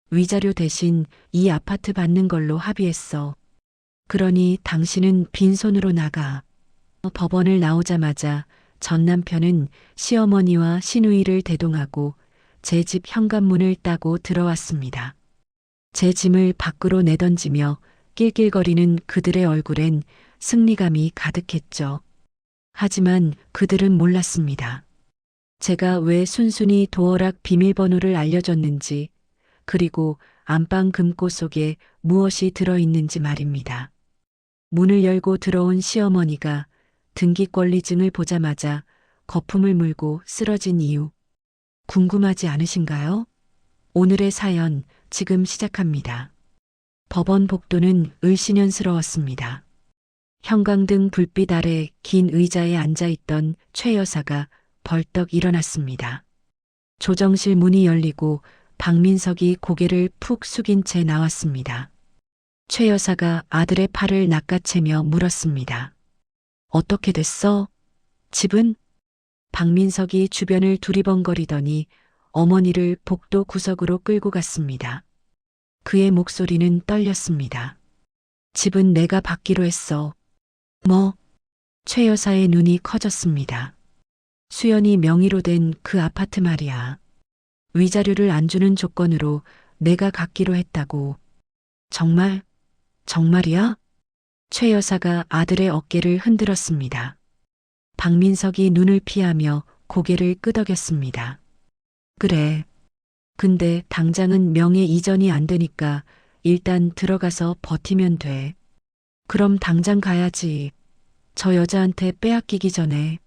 위자료 대신 이 아파트 받는 걸로 합의했어. 그러니 당신은 빈손으로 나가. 법원을 나오자마자 전 남편은 시어머니와 시누이를 대동하고 제 집 현관문을 따고 들어왔습니다. 제 짐을 밖으로 내던지며 낄낄거리는 그들의 얼굴엔 승리감이 가득했죠. 하지만 그들은 몰랐습니다. 제가 왜 순순히 도어락 비밀번호를 알려줬는지, 그리고 안방 금고 속에 무엇이 들어있는지 말입니다. 문을 열고 들어온 시어머니가 등기권리증을 보자마자 거품을 물고 쓰러진 이유, 궁금하지 않으신가요? 오늘의 사연 지금 시작합니다. 법원 복도는 을씨년스러웠습니다. 형광등 불빛 아래 긴 의자에 앉아있던 최 여사가 벌떡 일어났습니다. 조정실 문이 열리고 박민석이 고개를 푹 숙인 채 나왔습니다. 최 여사가 아들의 팔을 낚아채며 물었습니다. 어떻게 됐어? 집은? 박민석이 주변을 두리번거리더니 어머니를 복도 구석으로 끌고 갔습니다. 그의 목소리는 떨렸습니다. 집은 내가 받기로 했어. 뭐? 최 여사의 눈이 커졌습니다. 수연이 명의로 된 그 아파트 말이야. 위자료를 안 주는 조건으로 내가 갖기로 했다고. 정말? 정말이야? 최 여사가 아들의 어깨를 흔들었습니다. 박민석이 눈을 피하며 고개를 끄덕였습니다. 그래. 근데 당장은 명예 이전이 안 되니까 일단 들어가서 버티면 돼. 그럼 당장 가야지. 저 여자한테 빼앗기기 전에.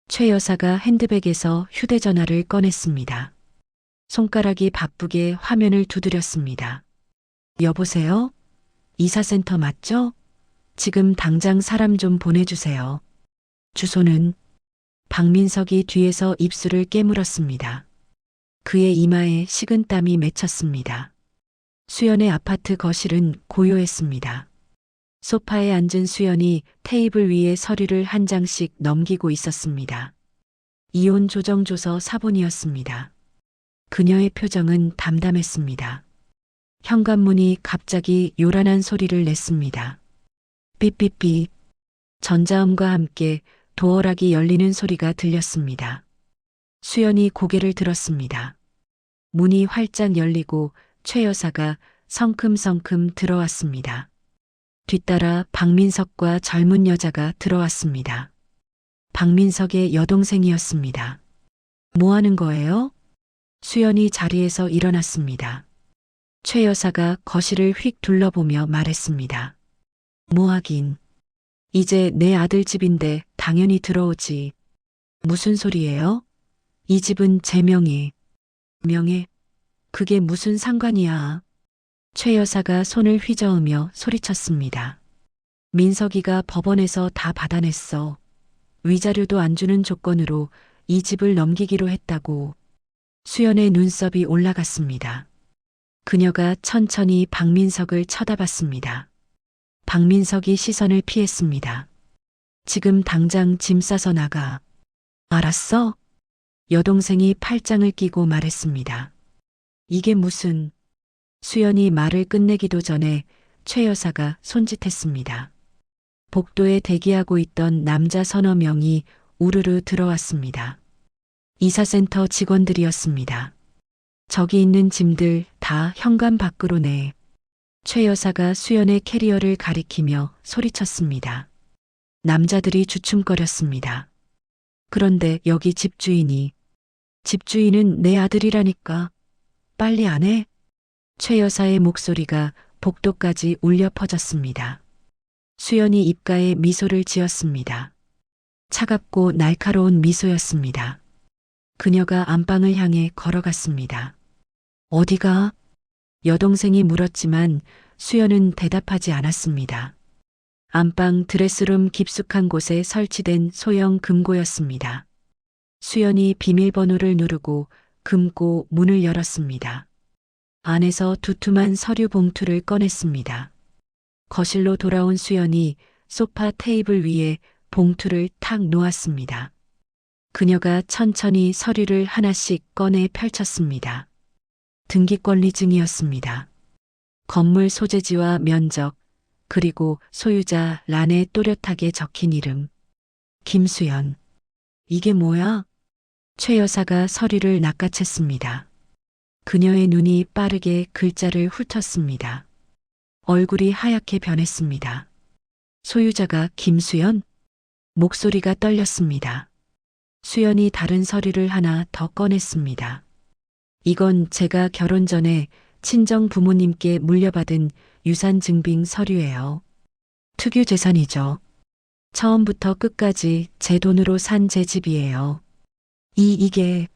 최 여사가 핸드백에서 휴대전화를 꺼냈습니다. 손가락이 바쁘게 화면을 두드렸습니다. 여보세요? 이사센터 맞죠? 지금 당장 사람 좀 보내주세요. 주소는? 박민석이 뒤에서 입술을 깨물었습니다. 그의 이마에 식은땀이 맺혔습니다. 수연의 아파트 거실은 고요했습니다. 소파에 앉은 수연이 테이블 위에 서류를 한 장씩 넘기고 있었습니다. 이혼 조정조서 사본이었습니다. 그녀의 표정은 담담했습니다. 현관문이 갑자기 요란한 소리를 냈습니다. 삐삐삐. 전자음과 함께 도어락이 열리는 소리가 들렸습니다. 수연이 고개를 들었습니다. 문이 활짝 열리고 최 여사가 성큼성큼 들어왔습니다. 뒤따라 박민석과 젊은 여자가 들어왔습니다. 박민석의 여동생이었습니다. 뭐 하는 거예요? 수연이 자리에서 일어났습니다. 최 여사가 거실을 휙 둘러보며 말했습니다. 뭐 하긴. 이제 내 아들 집인데 당연히 들어오지. 무슨 소리예요? 이 집은 제 명의. 명예? 그게 무슨 상관이야. 최 여사가 손을 휘저으며 소리쳤습니다. 민석이가 법원에서 다 받아냈어. 위자료도 안 주는 조건으로 이 집을 넘기기로 했다고. 수연의 눈썹이 올라갔습니다. 그녀가 천천히 박민석을 쳐다봤습니다. 박민석이 시선을 피했습니다. 지금 당장 짐 싸서 나가. 알았어? 여동생이 팔짱을 끼고 말했습니다. 이게 무슨... 수연이 말을 끝내기도 전에 최 여사가 손짓했습니다. 복도에 대기하고 있던 남자 서너 명이 우르르 들어왔습니다. 이사센터 직원들이었습니다. 저기 있는 짐들 다 현관 밖으로 내. 최 여사가 수연의 캐리어를 가리키며 소리쳤습니다. 남자들이 주춤거렸습니다. 그런데 여기 집주인이. 집주인은 내 아들이라니까. 빨리 안 해? 최 여사의 목소리가 복도까지 울려 퍼졌습니다. 수연이 입가에 미소를 지었습니다. 차갑고 날카로운 미소였습니다. 그녀가 안방을 향해 걸어갔습니다. 어디가? 여동생이 물었지만 수연은 대답하지 않았습니다. 안방 드레스룸 깊숙한 곳에 설치된 소형 금고였습니다. 수연이 비밀번호를 누르고 금고 문을 열었습니다. 안에서 두툼한 서류 봉투를 꺼냈습니다. 거실로 돌아온 수연이 소파 테이블 위에 봉투를 탁 놓았습니다. 그녀가 천천히 서류를 하나씩 꺼내 펼쳤습니다. 등기권리증이었습니다. 건물 소재지와 면적, 그리고 소유자 란에 또렷하게 적힌 이름. 김수연. 이게 뭐야? 최 여사가 서류를 낚아챘습니다. 그녀의 눈이 빠르게 글자를 훑었습니다. 얼굴이 하얗게 변했습니다. 소유자가 김수연? 목소리가 떨렸습니다. 수연이 다른 서류를 하나 더 꺼냈습니다. 이건 제가 결혼 전에 친정 부모님께 물려받은 유산 증빙 서류예요. 특유 재산이죠. 처음부터 끝까지 제 돈으로 산 제 집이에요. 이게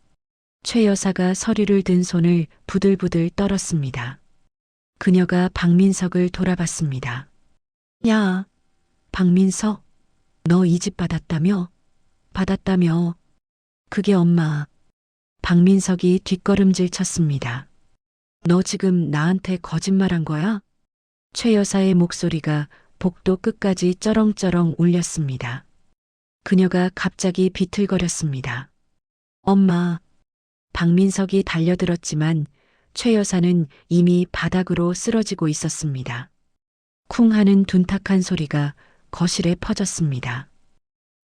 최 여사가 서류를 든 손을 부들부들 떨었습니다. 그녀가 박민석을 돌아봤습니다. 야, 박민석, 너 이 집 받았다며? 받았다며? 그게 엄마. 박민석이 뒷걸음질 쳤습니다. 너 지금 나한테 거짓말한 거야? 최 여사의 목소리가 복도 끝까지 쩌렁쩌렁 울렸습니다. 그녀가 갑자기 비틀거렸습니다. 엄마. 박민석이 달려들었지만 최 여사는 이미 바닥으로 쓰러지고 있었습니다. 쿵 하는 둔탁한 소리가 거실에 퍼졌습니다.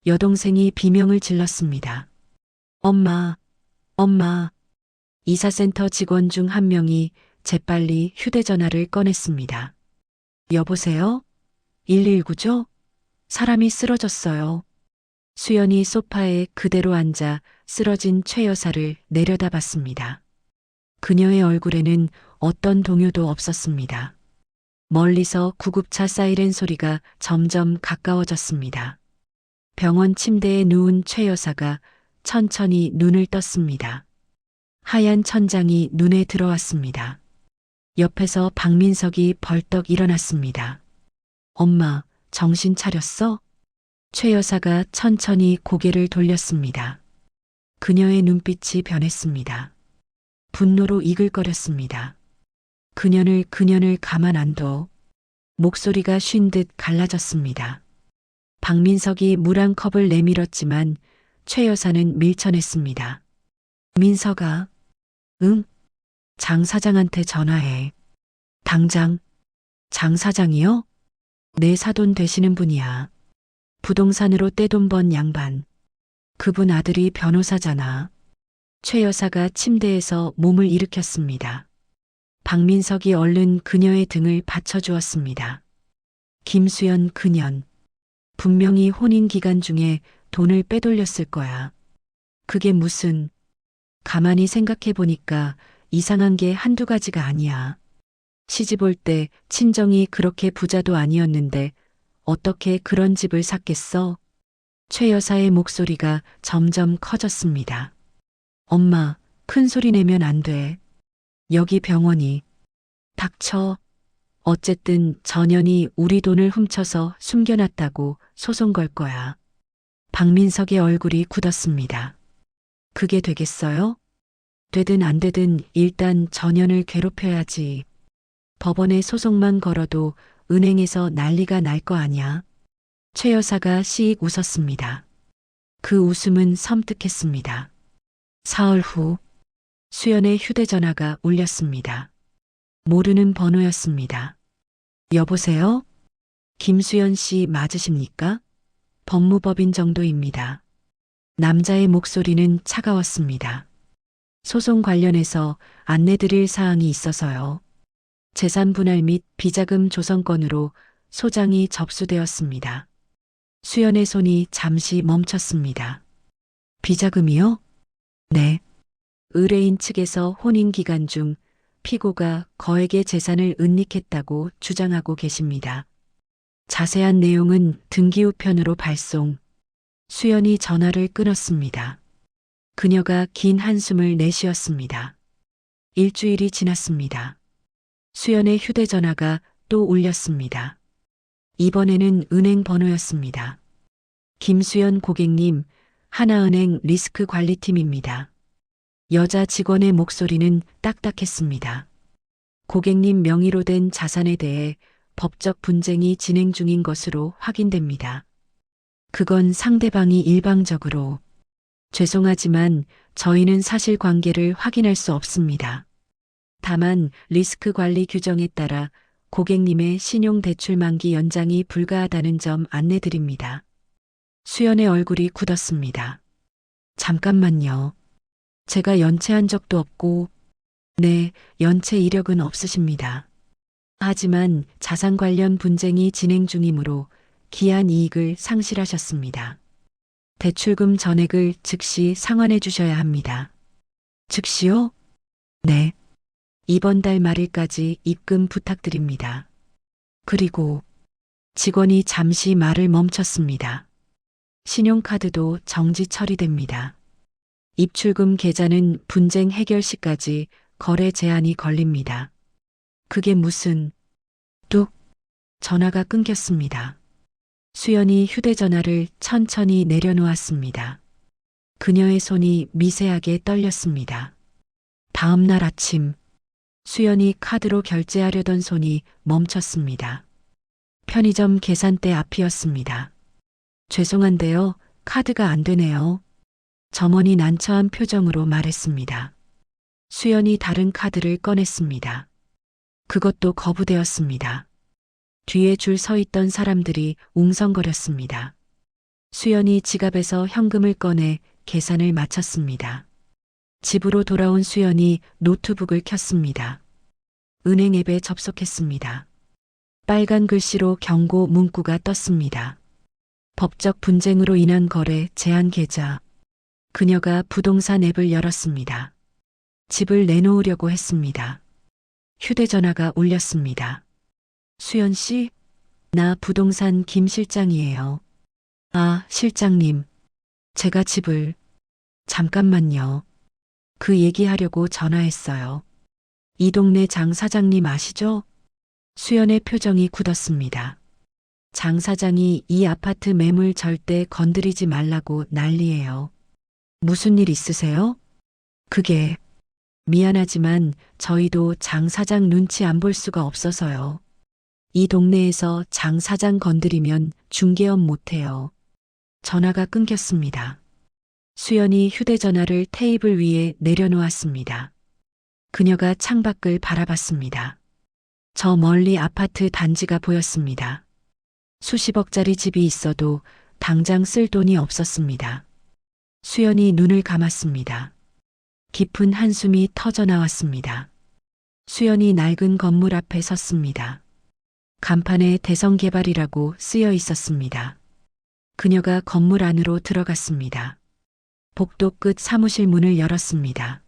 여동생이 비명을 질렀습니다. 엄마, 엄마. 이사센터 직원 중 한 명이 재빨리 휴대전화를 꺼냈습니다. 여보세요? 119죠? 사람이 쓰러졌어요. 수연이 소파에 그대로 앉아 쓰러진 최 여사를 내려다봤습니다. 그녀의 얼굴에는 어떤 동요도 없었습니다. 멀리서 구급차 사이렌 소리가 점점 가까워졌습니다. 병원 침대에 누운 최 여사가 천천히 눈을 떴습니다. 하얀 천장이 눈에 들어왔습니다. 옆에서 박민석이 벌떡 일어났습니다. 엄마, 정신 차렸어? 최 여사가 천천히 고개를 돌렸습니다. 그녀의 눈빛이 변했습니다. 분노로 이글거렸습니다. 그년을 가만 안 둬. 목소리가 쉰 듯 갈라졌습니다. 박민석이 물 한 컵을 내밀었지만 최 여사는 밀쳐냈습니다. 민석아. 응? 장 사장한테 전화해. 당장. 장 사장이요? 내 사돈 되시는 분이야. 부동산으로 떼돈 번 양반. 그분 아들이 변호사잖아. 최 여사가 침대에서 몸을 일으켰습니다. 박민석이 얼른 그녀의 등을 받쳐주었습니다. 김수연 그년. 분명히 혼인 기간 중에 돈을 빼돌렸을 거야. 그게 무슨. 가만히 생각해 보니까 이상한 게 한두 가지가 아니야. 시집 올 때 친정이 그렇게 부자도 아니었는데 어떻게 그런 집을 샀겠어? 최 여사의 목소리가 점점 커졌습니다. 엄마, 큰 소리 내면 안 돼. 여기 병원이. 닥쳐. 어쨌든 전현이 우리 돈을 훔쳐서 숨겨놨다고 소송 걸 거야. 박민석의 얼굴이 굳었습니다. 그게 되겠어요? 되든 안 되든 일단 전현을 괴롭혀야지. 법원에 소송만 걸어도 은행에서 난리가 날 거 아냐. 최 여사가 씩 웃었습니다. 그 웃음은 섬뜩했습니다. 사흘 후 수연의 휴대전화가 울렸습니다. 모르는 번호였습니다. 여보세요? 김수연 씨 맞으십니까? 법무법인 정도입니다. 남자의 목소리는 차가웠습니다. 소송 관련해서 안내드릴 사항이 있어서요. 재산 분할 및 비자금 조성건으로 소장이 접수되었습니다. 수연의 손이 잠시 멈췄습니다. 비자금이요? 네. 의뢰인 측에서 혼인 기간 중 피고가 거액의 재산을 은닉했다고 주장하고 계십니다. 자세한 내용은 등기 우편으로 발송. 수연이 전화를 끊었습니다. 그녀가 긴 한숨을 내쉬었습니다. 일주일이 지났습니다. 수연의 휴대전화가 또 울렸습니다. 이번에는 은행 번호였습니다. 김수연 고객님, 하나은행 리스크관리팀입니다. 여자 직원의 목소리는 딱딱했습니다. 고객님 명의로 된 자산에 대해 법적 분쟁이 진행 중인 것으로 확인됩니다. 그건 상대방이 일방적으로. 죄송하지만 저희는 사실관계를 확인할 수 없습니다. 다만 리스크 관리 규정에 따라 고객님의 신용 대출 만기 연장이 불가하다는 점 안내드립니다. 수연의 얼굴이 굳었습니다. 잠깐만요. 제가 연체한 적도 없고, 네, 연체 이력은 없으십니다. 하지만 자산 관련 분쟁이 진행 중이므로 기한 이익을 상실하셨습니다. 대출금 전액을 즉시 상환해 주셔야 합니다. 즉시요? 네. 이번 달 말일까지 입금 부탁드립니다. 그리고 직원이 잠시 말을 멈췄습니다. 신용카드도 정지 처리됩니다. 입출금 계좌는 분쟁 해결 시까지 거래 제한이 걸립니다. 그게 무슨... 뚝! 전화가 끊겼습니다. 수연이 휴대전화를 천천히 내려놓았습니다. 그녀의 손이 미세하게 떨렸습니다. 다음 날 아침, 수연이 카드로 결제하려던 손이 멈췄습니다. 편의점 계산대 앞이었습니다. 죄송한데요, 카드가 안 되네요. 점원이 난처한 표정으로 말했습니다. 수연이 다른 카드를 꺼냈습니다. 그것도 거부되었습니다. 뒤에 줄 서 있던 사람들이 웅성거렸습니다. 수연이 지갑에서 현금을 꺼내 계산을 마쳤습니다. 집으로 돌아온 수연이 노트북을 켰습니다. 은행 앱에 접속했습니다. 빨간 글씨로 경고 문구가 떴습니다. 법적 분쟁으로 인한 거래 제한 계좌. 그녀가 부동산 앱을 열었습니다. 집을 내놓으려고 했습니다. 휴대전화가 울렸습니다. 수연 씨, 나 부동산 김 실장이에요. 아, 실장님. 제가 집을... 잠깐만요. 그 얘기하려고 전화했어요. 이 동네 장 사장님 아시죠? 수연의 표정이 굳었습니다. 장 사장이 이 아파트 매물 절대 건드리지 말라고 난리예요. 무슨 일 있으세요? 그게... 미안하지만 저희도 장 사장 눈치 안 볼 수가 없어서요. 이 동네에서 장 사장 건드리면 중개업 못해요. 전화가 끊겼습니다. 수연이 휴대전화를 테이블 위에 내려놓았습니다. 그녀가 창밖을 바라봤습니다. 저 멀리 아파트 단지가 보였습니다. 수십억짜리 집이 있어도 당장 쓸 돈이 없었습니다. 수연이 눈을 감았습니다. 깊은 한숨이 터져 나왔습니다. 수연이 낡은 건물 앞에 섰습니다. 간판에 대성개발이라고 쓰여 있었습니다. 그녀가 건물 안으로 들어갔습니다. 복도 끝 사무실 문을 열었습니다.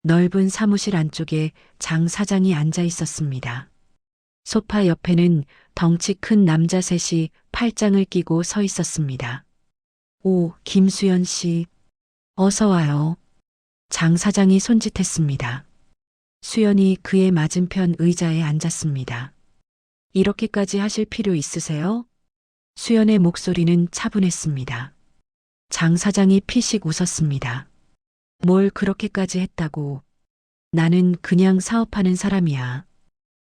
넓은 사무실 안쪽에 장 사장이 앉아 있었습니다. 소파 옆에는 덩치 큰 남자 셋이 팔짱을 끼고 서 있었습니다. 오, 김수연 씨. 어서 와요. 장 사장이 손짓했습니다. 수연이 그의 맞은편 의자에 앉았습니다. 이렇게까지 하실 필요 있으세요? 수연의 목소리는 차분했습니다. 장 사장이 피식 웃었습니다. 뭘 그렇게까지 했다고. 나는 그냥 사업하는 사람이야.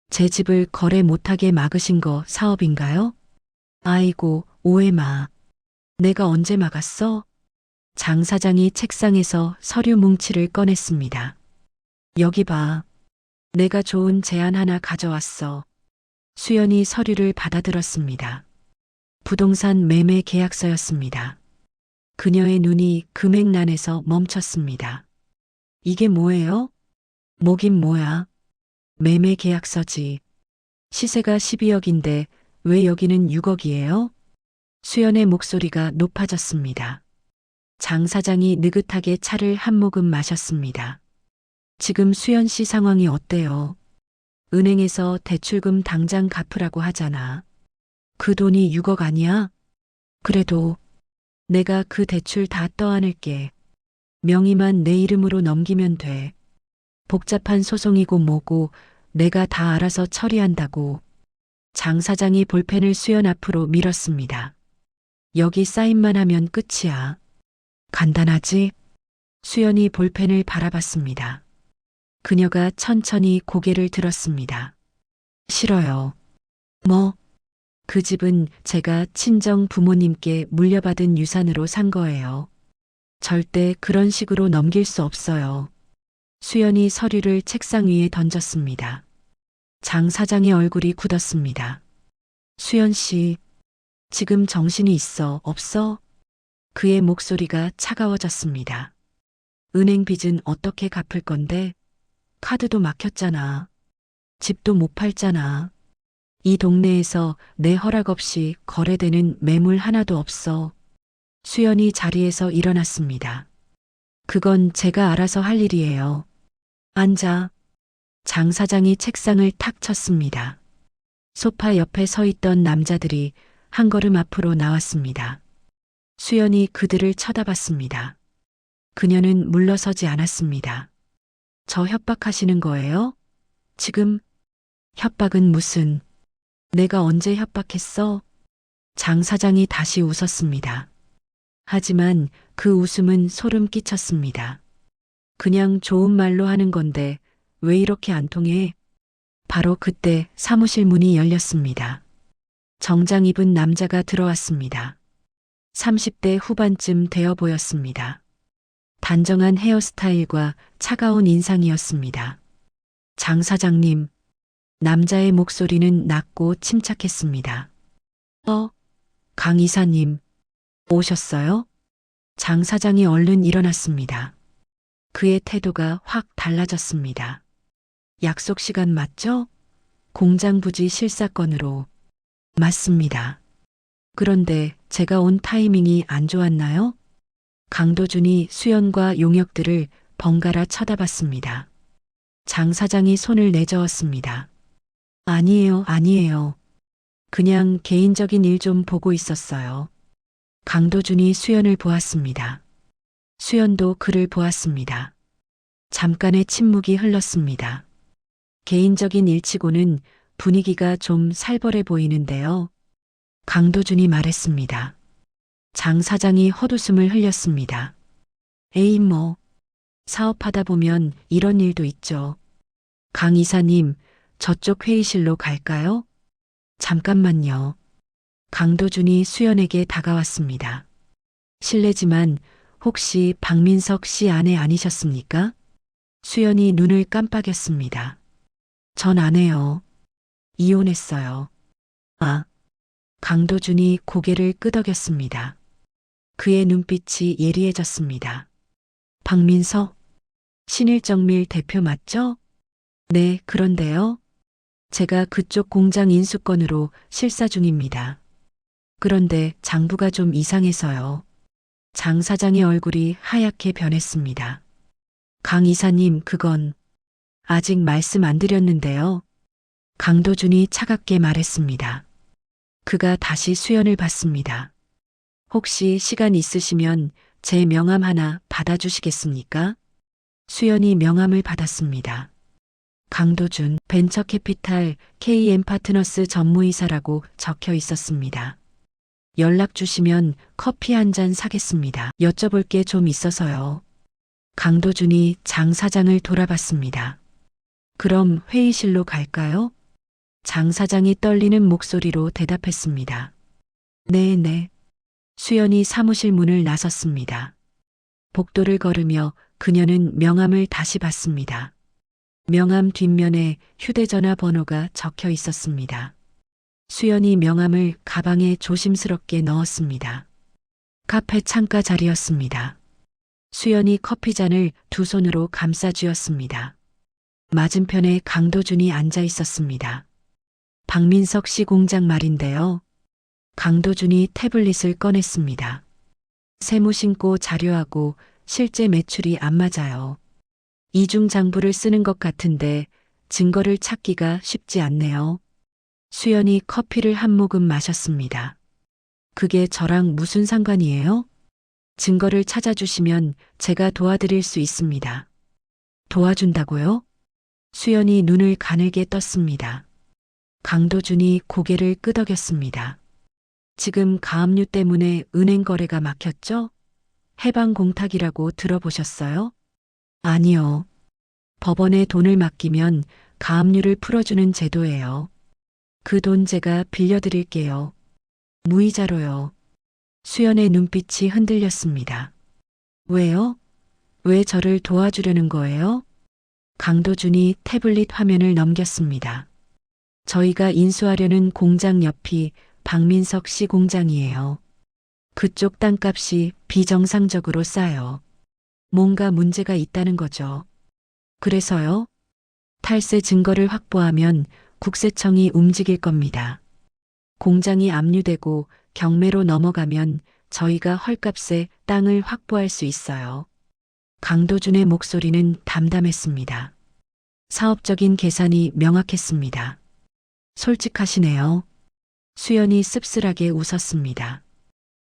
제 집을 거래 못하게 막으신 거 사업인가요? 아이고, 오해 마. 내가 언제 막았어? 장 사장이 책상에서 서류 뭉치를 꺼냈습니다. 여기 봐. 내가 좋은 제안 하나 가져왔어. 수연이 서류를 받아들었습니다. 부동산 매매 계약서였습니다. 그녀의 눈이 금액란에서 멈췄습니다. 이게 뭐예요? 뭐긴 뭐야. 매매 계약서지. 시세가 12억인데 왜 여기는 6억이에요? 수연의 목소리가 높아졌습니다. 장 사장이 느긋하게 차를 한 모금 마셨습니다. 지금 수연 씨 상황이 어때요? 은행에서 대출금 당장 갚으라고 하잖아. 그 돈이 6억 아니야? 그래도 내가 그 대출 다 떠안을게. 명의만 내 이름으로 넘기면 돼. 복잡한 소송이고 뭐고 내가 다 알아서 처리한다고. 장 사장이 볼펜을 수연 앞으로 밀었습니다. 여기 사인만 하면 끝이야. 간단하지? 수연이 볼펜을 바라봤습니다. 그녀가 천천히 고개를 들었습니다. 싫어요. 뭐? 그 집은 제가 친정 부모님께 물려받은 유산으로 산 거예요. 절대 그런 식으로 넘길 수 없어요. 수연이 서류를 책상 위에 던졌습니다. 장 사장의 얼굴이 굳었습니다. 수연 씨, 지금 정신이 있어, 없어? 그의 목소리가 차가워졌습니다. 은행 빚은 어떻게 갚을 건데? 카드도 막혔잖아. 집도 못 팔잖아. 이 동네에서 내 허락 없이 거래되는 매물 하나도 없어. 수연이 자리에서 일어났습니다. 그건 제가 알아서 할 일이에요. 앉아. 장 사장이 책상을 탁 쳤습니다. 소파 옆에 서 있던 남자들이 한 걸음 앞으로 나왔습니다. 수연이 그들을 쳐다봤습니다. 그녀는 물러서지 않았습니다. 저 협박하시는 거예요? 지금 협박은 무슨? 내가 언제 협박했어? 장 사장이 다시 웃었습니다. 하지만 그 웃음은 소름 끼쳤습니다. 그냥 좋은 말로 하는 건데 왜 이렇게 안 통해? 바로 그때 사무실 문이 열렸습니다. 정장 입은 남자가 들어왔습니다. 30대 후반쯤 되어 보였습니다. 단정한 헤어스타일과 차가운 인상이었습니다. 장 사장님, 남자의 목소리는 낮고 침착했습니다. 강 이사님, 오셨어요? 장 사장이 얼른 일어났습니다. 그의 태도가 확 달라졌습니다. 약속 시간 맞죠? 공장 부지 실사건으로. 맞습니다. 그런데 제가 온 타이밍이 안 좋았나요? 강도준이 수연과 용역들을 번갈아 쳐다봤습니다. 장 사장이 손을 내저었습니다. 아니에요, 아니에요. 그냥 개인적인 일 좀 보고 있었어요. 강도준이 수연을 보았습니다. 수연도 그를 보았습니다. 잠깐의 침묵이 흘렀습니다. 개인적인 일치고는 분위기가 좀 살벌해 보이는데요. 강도준이 말했습니다. 장 사장이 헛웃음을 흘렸습니다. 에이 뭐, 사업하다 보면 이런 일도 있죠. 강 이사님, 저쪽 회의실로 갈까요? 잠깐만요. 강도준이 수연에게 다가왔습니다. 실례지만 혹시 박민석 씨 아내 아니셨습니까? 수연이 눈을 깜빡였습니다. 전 아내요. 이혼했어요. 아. 강도준이 고개를 끄덕였습니다. 그의 눈빛이 예리해졌습니다. 박민석? 신일정밀 대표 맞죠? 네, 그런데요. 제가 그쪽 공장 인수권으로 실사 중입니다. 그런데 장부가 좀 이상해서요. 장 사장의 얼굴이 하얗게 변했습니다. 강 이사님, 그건 아직 말씀 안 드렸는데요. 강도준이 차갑게 말했습니다. 그가 다시 수연을 봤습니다. 혹시 시간 있으시면 제 명함 하나 받아주시겠습니까? 수연이 명함을 받았습니다. 강도준 벤처캐피탈 KM 파트너스 전무이사라고 적혀 있었습니다. 연락 주시면 커피 한 잔 사겠습니다. 여쭤볼 게 좀 있어서요. 강도준이 장 사장을 돌아봤습니다. 그럼 회의실로 갈까요? 장 사장이 떨리는 목소리로 대답했습니다. 네. 수연이 사무실 문을 나섰습니다. 복도를 걸으며 그녀는 명함을 다시 봤습니다. 명함 뒷면에 휴대전화 번호가 적혀 있었습니다. 수연이 명함을 가방에 조심스럽게 넣었습니다. 카페 창가 자리였습니다. 수연이 커피잔을 두 손으로 감싸 쥐었습니다. 맞은편에 강도준이 앉아 있었습니다. 박민석 씨 공장 말인데요. 강도준이 태블릿을 꺼냈습니다. 세무신고 자료하고 실제 매출이 안 맞아요. 이중 장부를 쓰는 것 같은데 증거를 찾기가 쉽지 않네요. 수연이 커피를 한 모금 마셨습니다. 그게 저랑 무슨 상관이에요? 증거를 찾아주시면 제가 도와드릴 수 있습니다. 도와준다고요? 수연이 눈을 가늘게 떴습니다. 강도준이 고개를 끄덕였습니다. 지금 가압류 때문에 은행 거래가 막혔죠? 해방 공탁이라고 들어보셨어요? 아니요. 법원에 돈을 맡기면 가압류를 풀어주는 제도예요. 그 돈 제가 빌려드릴게요. 무이자로요. 수연의 눈빛이 흔들렸습니다. 왜요? 왜 저를 도와주려는 거예요? 강도준이 태블릿 화면을 넘겼습니다. 저희가 인수하려는 공장 옆이 박민석 씨 공장이에요. 그쪽 땅값이 비정상적으로 싸요. 뭔가 문제가 있다는 거죠. 그래서요? 탈세 증거를 확보하면 국세청이 움직일 겁니다. 공장이 압류되고 경매로 넘어가면 저희가 헐값에 땅을 확보할 수 있어요. 강도준의 목소리는 담담했습니다. 사업적인 계산이 명확했습니다. 솔직하시네요. 수연이 씁쓸하게 웃었습니다.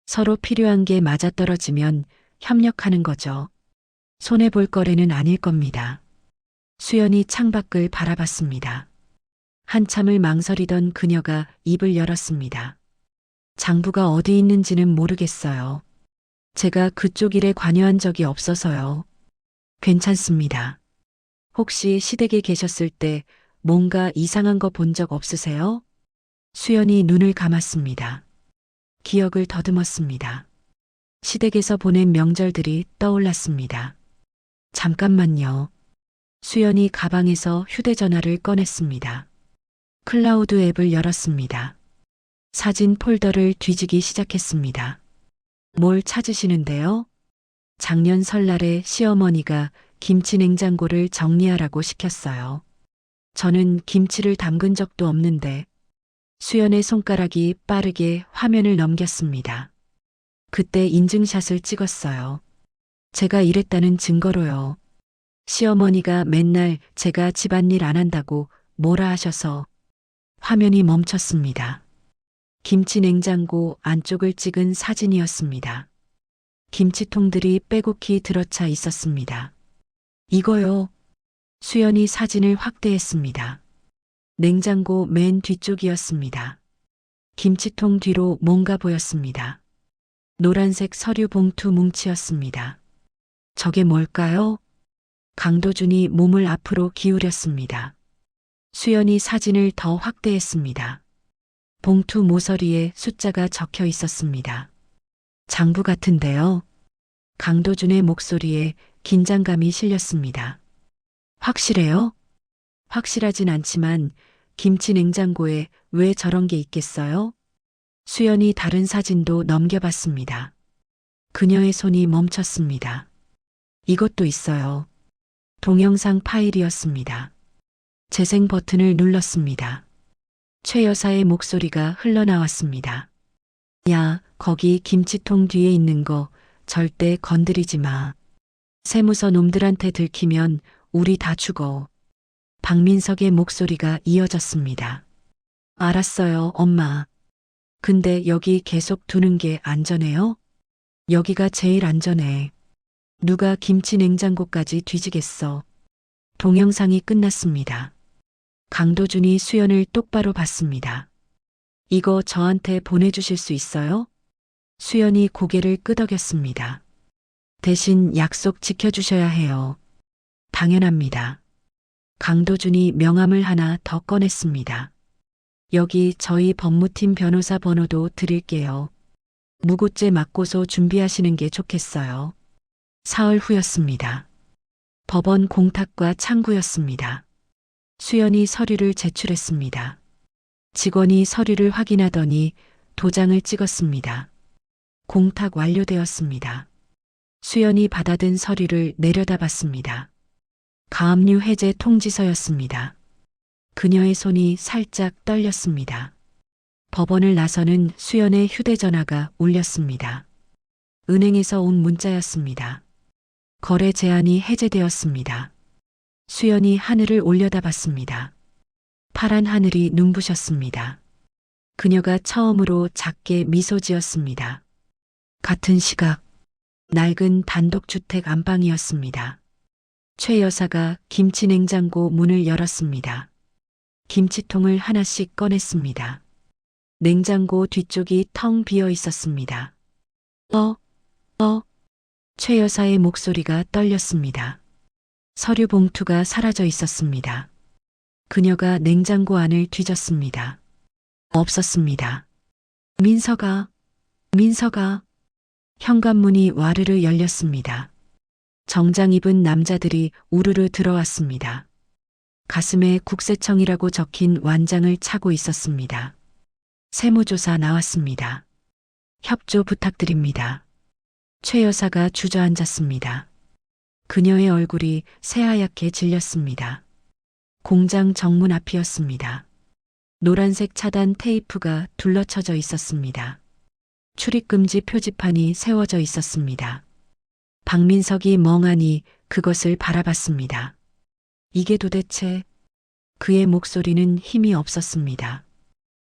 서로 필요한 게 맞아떨어지면 협력하는 거죠. 손해볼 거래는 아닐 겁니다. 수연이 창밖을 바라봤습니다. 한참을 망설이던 그녀가 입을 열었습니다. 장부가 어디 있는지는 모르겠어요. 제가 그쪽 일에 관여한 적이 없어서요. 괜찮습니다. 혹시 시댁에 계셨을 때 뭔가 이상한 거 본 적 없으세요? 수연이 눈을 감았습니다. 기억을 더듬었습니다. 시댁에서 보낸 명절들이 떠올랐습니다. 잠깐만요. 수연이 가방에서 휴대전화를 꺼냈습니다. 클라우드 앱을 열었습니다. 사진 폴더를 뒤지기 시작했습니다. 뭘 찾으시는데요? 작년 설날에 시어머니가 김치 냉장고를 정리하라고 시켰어요. 저는 김치를 담근 적도 없는데 수연의 손가락이 빠르게 화면을 넘겼습니다. 그때 인증샷을 찍었어요. 제가 이랬다는 증거로요. 시어머니가 맨날 제가 집안일 안 한다고 뭐라 하셔서 화면이 멈췄습니다. 김치 냉장고 안쪽을 찍은 사진이었습니다. 김치통들이 빼곡히 들어차 있었습니다. 이거요. 수연이 사진을 확대했습니다. 냉장고 맨 뒤쪽이었습니다. 김치통 뒤로 뭔가 보였습니다. 노란색 서류 봉투 뭉치였습니다. 저게 뭘까요? 강도준이 몸을 앞으로 기울였습니다. 수연이 사진을 더 확대했습니다. 봉투 모서리에 숫자가 적혀 있었습니다. 장부 같은데요. 강도준의 목소리에 긴장감이 실렸습니다. 확실해요? 확실하진 않지만 김치 냉장고에 왜 저런 게 있겠어요? 수연이 다른 사진도 넘겨봤습니다. 그녀의 손이 멈췄습니다. 이것도 있어요. 동영상 파일이었습니다. 재생 버튼을 눌렀습니다. 최 여사의 목소리가 흘러나왔습니다. 야, 거기 김치통 뒤에 있는 거 절대 건드리지 마. 세무서 놈들한테 들키면 우리 다 죽어. 박민석의 목소리가 이어졌습니다. 알았어요, 엄마. 근데 여기 계속 두는 게 안전해요? 여기가 제일 안전해. 누가 김치 냉장고까지 뒤지겠어. 동영상이 끝났습니다. 강도준이 수연을 똑바로 봤습니다. 이거 저한테 보내주실 수 있어요? 수연이 고개를 끄덕였습니다. 대신 약속 지켜주셔야 해요. 당연합니다. 강도준이 명함을 하나 더 꺼냈습니다. 여기 저희 법무팀 변호사 번호도 드릴게요. 무고죄 맞고서 준비하시는 게 좋겠어요. 사흘 후였습니다. 법원 공탁과 창구였습니다. 수연이 서류를 제출했습니다. 직원이 서류를 확인하더니 도장을 찍었습니다. 공탁 완료되었습니다. 수연이 받아든 서류를 내려다봤습니다. 가압류 해제 통지서였습니다. 그녀의 손이 살짝 떨렸습니다. 법원을 나서는 수연의 휴대전화가 울렸습니다. 은행에서 온 문자였습니다. 거래 제한이 해제되었습니다. 수연이 하늘을 올려다봤습니다. 파란 하늘이 눈부셨습니다. 그녀가 처음으로 작게 미소 지었습니다. 같은 시각, 낡은 단독주택 안방이었습니다. 최 여사가 김치 냉장고 문을 열었습니다. 김치통을 하나씩 꺼냈습니다. 냉장고 뒤쪽이 텅 비어 있었습니다. 최 여사의 목소리가 떨렸습니다. 서류 봉투가 사라져 있었습니다. 그녀가 냉장고 안을 뒤졌습니다. 없었습니다. 민서가. 현관문이 와르르 열렸습니다. 정장 입은 남자들이 우르르 들어왔습니다. 가슴에 국세청이라고 적힌 완장을 차고 있었습니다. 세무조사 나왔습니다. 협조 부탁드립니다. 최 여사가 주저앉았습니다. 그녀의 얼굴이 새하얗게 질렸습니다. 공장 정문 앞이었습니다. 노란색 차단 테이프가 둘러쳐져 있었습니다. 출입금지 표지판이 세워져 있었습니다. 박민석이 멍하니 그것을 바라봤습니다. 이게 도대체... 그의 목소리는 힘이 없었습니다.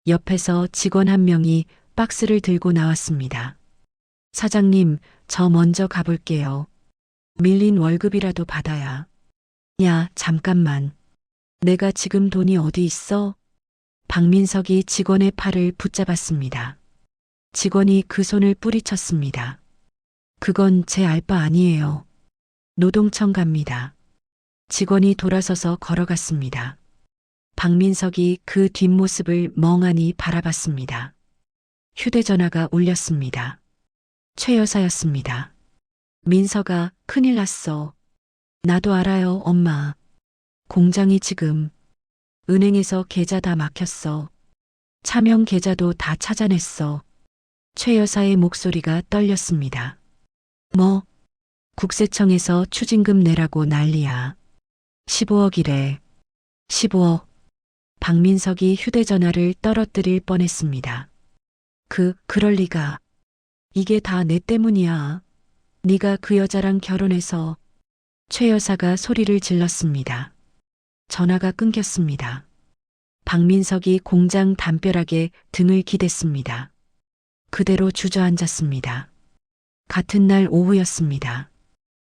옆에서 직원 한 명이 박스를 들고 나왔습니다. 사장님, 저 먼저 가볼게요. 밀린 월급이라도 받아야. 야, 잠깐만. 내가 지금 돈이 어디 있어? 박민석이 직원의 팔을 붙잡았습니다. 직원이 그 손을 뿌리쳤습니다. 그건 제 알바 아니에요. 노동청 갑니다. 직원이 돌아서서 걸어갔습니다. 박민석이 그 뒷모습을 멍하니 바라봤습니다. 휴대전화가 울렸습니다. 최 여사였습니다. 민석아, 큰일 났어. 나도 알아요, 엄마. 공장이 지금 은행에서 계좌 다 막혔어. 차명 계좌도 다 찾아냈어. 최 여사의 목소리가 떨렸습니다. 뭐? 국세청에서 추징금 내라고 난리야. 15억이래. 15억. 박민석이 휴대전화를 떨어뜨릴 뻔했습니다. 그럴 리가. 이게 다 내 때문이야. 네가 그 여자랑 결혼해서. 최 여사가 소리를 질렀습니다. 전화가 끊겼습니다. 박민석이 공장 담벼락에 등을 기댔습니다. 그대로 주저앉았습니다. 같은 날 오후였습니다.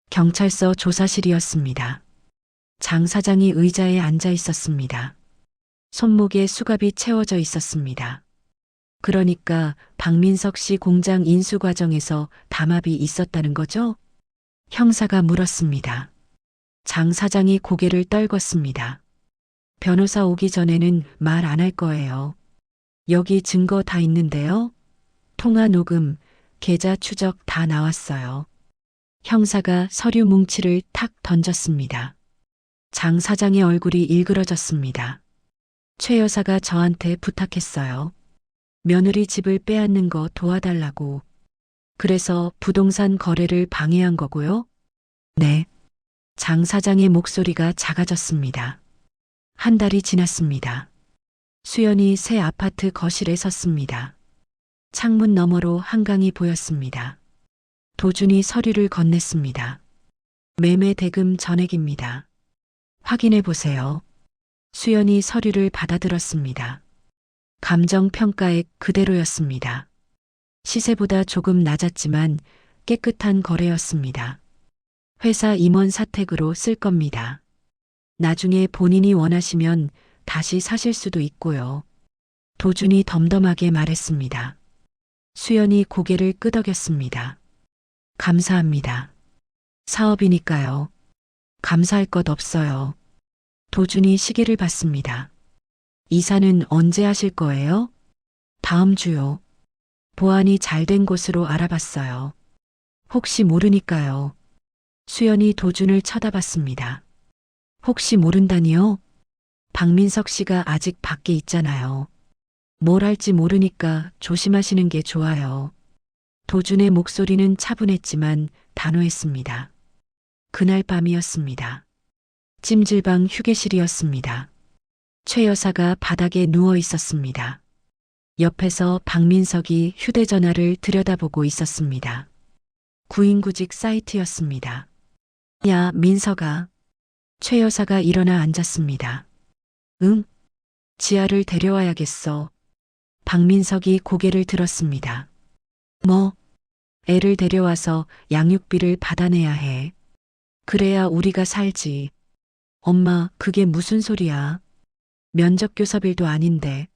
경찰서 조사실이었습니다. 장 사장이 의자에 앉아 있었습니다. 손목에 수갑이 채워져 있었습니다. 그러니까 박민석 씨 공장 인수 과정에서 담합이 있었다는 거죠? 형사가 물었습니다. 장 사장이 고개를 떨궜습니다. 변호사 오기 전에는 말 안 할 거예요. 여기 증거 다 있는데요. 통화 녹음, 계좌 추적 다 나왔어요. 형사가 서류 뭉치를 탁 던졌습니다. 장 사장의 얼굴이 일그러졌습니다. 최 여사가 저한테 부탁했어요. 며느리 집을 빼앗는 거 도와달라고. 그래서 부동산 거래를 방해한 거고요? 네. 장 사장의 목소리가 작아졌습니다. 한 달이 지났습니다. 수연이 새 아파트 거실에 섰습니다. 창문 너머로 한강이 보였습니다. 도준이 서류를 건넸습니다. 매매 대금 전액입니다. 확인해 보세요. 수연이 서류를 받아들었습니다. 감정평가액 그대로였습니다. 시세보다 조금 낮았지만 깨끗한 거래였습니다. 회사 임원 사택으로 쓸 겁니다. 나중에 본인이 원하시면 다시 사실 수도 있고요. 도준이 덤덤하게 말했습니다. 수연이 고개를 끄덕였습니다. 감사합니다. 사업이니까요. 감사할 것 없어요. 도준이 시계를 봤습니다. 이사는 언제 하실 거예요? 다음 주요. 보안이 잘 된 곳으로 알아봤어요. 혹시 모르니까요. 수연이 도준을 쳐다봤습니다. 혹시 모른다니요? 박민석 씨가 아직 밖에 있잖아요. 뭘 할지 모르니까 조심하시는 게 좋아요. 도준의 목소리는 차분했지만 단호했습니다. 그날 밤이었습니다. 찜질방 휴게실이었습니다. 최 여사가 바닥에 누워 있었습니다. 옆에서 박민석이 휴대전화를 들여다보고 있었습니다. 구인구직 사이트였습니다. 야, 민석아. 최 여사가 일어나 앉았습니다. 응? 지아를 데려와야겠어. 박민석이 고개를 들었습니다. 뭐? 애를 데려와서 양육비를 받아내야 해. 그래야 우리가 살지. 엄마, 그게 무슨 소리야? 면접교섭일도 아닌데.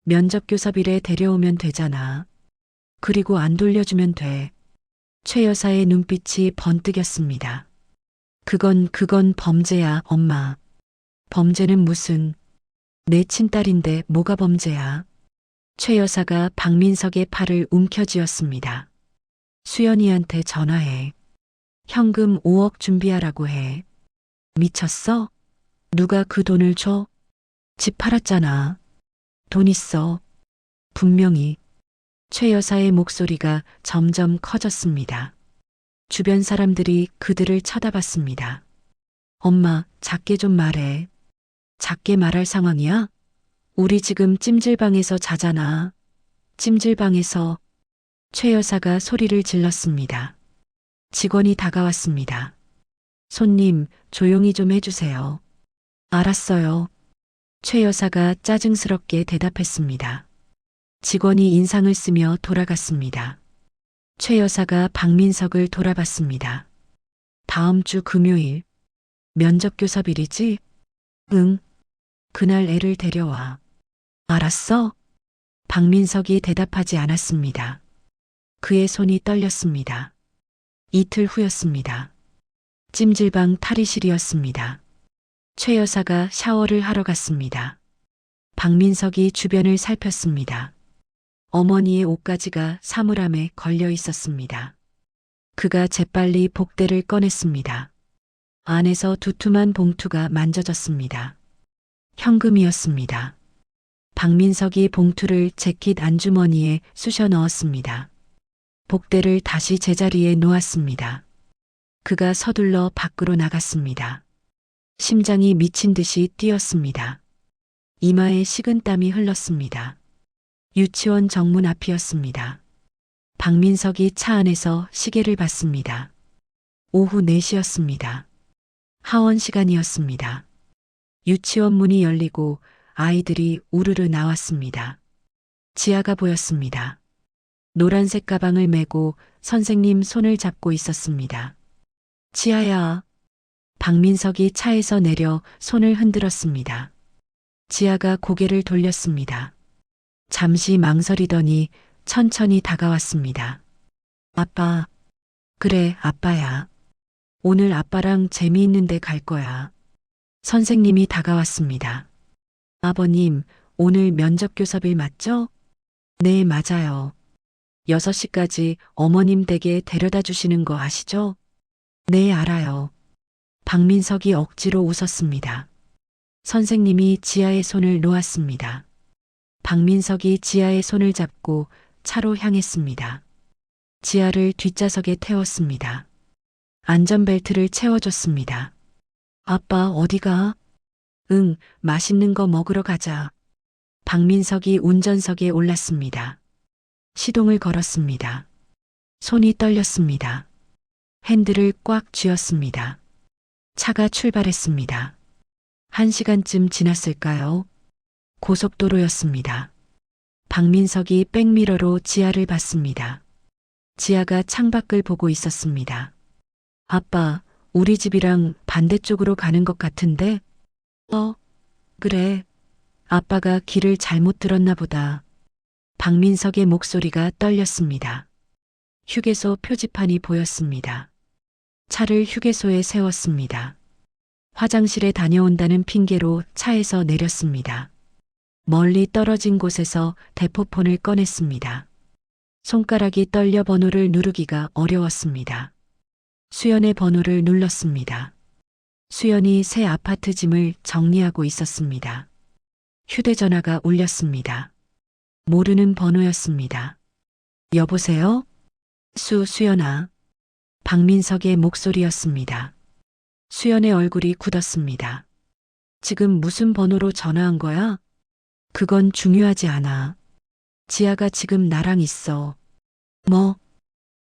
면접교섭일에 데려오면 되잖아. 그리고 안 돌려주면 돼. 최 여사의 눈빛이 번뜩였습니다. 그건 범죄야, 엄마. 범죄는 무슨... 내 친딸인데 뭐가 범죄야. 최 여사가 박민석의 팔을 움켜쥐었습니다. 수연이한테 전화해. 현금 5억 준비하라고 해. 미쳤어? 누가 그 돈을 줘? 집 팔았잖아. 돈 있어. 분명히. 최 여사의 목소리가 점점 커졌습니다. 주변 사람들이 그들을 쳐다봤습니다. 엄마, 작게 좀 말해. 작게 말할 상황이야? 우리 지금 찜질방에서 자잖아. 찜질방에서. 최 여사가 소리를 질렀습니다. 직원이 다가왔습니다. 손님, 조용히 좀 해주세요. 알았어요. 최 여사가 짜증스럽게 대답했습니다. 직원이 인상을 쓰며 돌아갔습니다. 최 여사가 박민석을 돌아봤습니다. 다음 주 금요일. 면접 교섭일이지? 응. 그날 애를 데려와. 알았어? 박민석이 대답하지 않았습니다. 그의 손이 떨렸습니다. 이틀 후였습니다. 찜질방 탈의실이었습니다. 최 여사가 샤워를 하러 갔습니다. 박민석이 주변을 살폈습니다. 어머니의 옷가지가 사물함에 걸려 있었습니다. 그가 재빨리 복대를 꺼냈습니다. 안에서 두툼한 봉투가 만져졌습니다. 현금이었습니다. 박민석이 봉투를 재킷 안주머니에 쑤셔 넣었습니다. 복대를 다시 제자리에 놓았습니다. 그가 서둘러 밖으로 나갔습니다. 심장이 미친 듯이 뛰었습니다. 이마에 식은땀이 흘렀습니다. 유치원 정문 앞이었습니다. 박민석이 차 안에서 시계를 봤습니다. 오후 4시였습니다. 하원 시간이었습니다. 유치원 문이 열리고 아이들이 우르르 나왔습니다. 지아가 보였습니다. 노란색 가방을 메고 선생님 손을 잡고 있었습니다. 지아야. 박민석이 차에서 내려 손을 흔들었습니다. 지아가 고개를 돌렸습니다. 잠시 망설이더니 천천히 다가왔습니다. 아빠. 그래, 아빠야. 오늘 아빠랑 재미있는 데 갈 거야. 선생님이 다가왔습니다. 아버님, 오늘 면접 교섭일 맞죠? 네, 맞아요. 6시까지 어머님 댁에 데려다 주시는 거 아시죠? 네, 알아요. 박민석이 억지로 웃었습니다. 선생님이 지아의 손을 놓았습니다. 박민석이 지아의 손을 잡고 차로 향했습니다. 지아를 뒷좌석에 태웠습니다. 안전벨트를 채워줬습니다. 아빠 어디가? 응, 맛있는 거 먹으러 가자. 박민석이 운전석에 올랐습니다. 시동을 걸었습니다. 손이 떨렸습니다. 핸들을 꽉 쥐었습니다. 차가 출발했습니다. 1시간쯤 지났을까요? 고속도로였습니다. 박민석이 백미러로 지아를 봤습니다. 지아가 창밖을 보고 있었습니다. 아빠, 우리 집이랑 반대쪽으로 가는 것 같은데? 그래. 아빠가 길을 잘못 들었나 보다. 박민석의 목소리가 떨렸습니다. 휴게소 표지판이 보였습니다. 차를 휴게소에 세웠습니다. 화장실에 다녀온다는 핑계로 차에서 내렸습니다. 멀리 떨어진 곳에서 대포폰을 꺼냈습니다. 손가락이 떨려 번호를 누르기가 어려웠습니다. 수연의 번호를 눌렀습니다. 수연이 새 아파트 짐을 정리하고 있었습니다. 휴대전화가 울렸습니다. 모르는 번호였습니다. 여보세요? 수연아. 박민석의 목소리였습니다. 수연의 얼굴이 굳었습니다. 지금 무슨 번호로 전화한 거야? 그건 중요하지 않아. 지아가 지금 나랑 있어. 뭐?